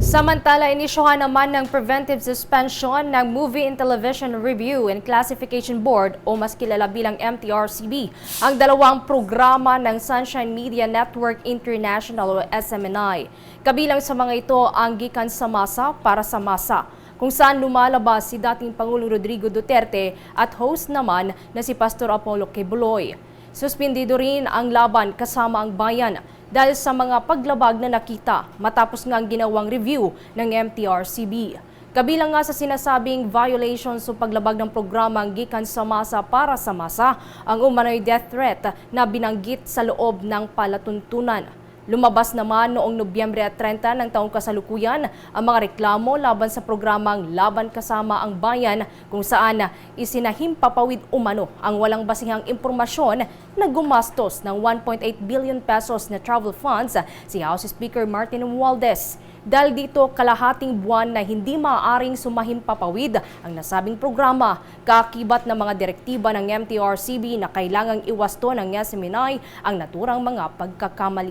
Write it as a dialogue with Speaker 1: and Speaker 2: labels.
Speaker 1: Samantala, inisyohan naman ng preventive suspension ng Movie and Television Review and Classification Board o mas kilala bilang MTRCB ang dalawang programa ng Sunshine Media Network International o SMNI. Kabilang sa mga ito ang Gikan sa Masa para sa Masa, kung saan lumalabas si dating Pangulong Rodrigo Duterte at host naman na si Pastor Apollo Quiboloy. Suspindido rin ang Laban Kasama ang Bayan dahil sa mga paglabag na nakita matapos nga ang ginawang review ng MTRCB. Kabilang nga sa sinasabing violations o paglabag ng programang Gikan sa Masa para sa Masa ang umano'y death threat na binanggit sa loob ng palatuntunan. Lumabas naman noong Nobyembre 30 ng taong kasalukuyan ang mga reklamo laban sa programang Laban Kasama ang Bayan kung saan isinahimpapawid umano ang walang basihang impormasyon na gumastos ng 1.8 billion pesos na travel funds si House Speaker Martin Romualdez. Dahil dito kalahating buwan na hindi maaaring sumahimpapawid ang nasabing programa, kaakibat ng mga direktiba ng MTRCB na kailangang iwasto ng SMNI ang naturang mga pagkakamali.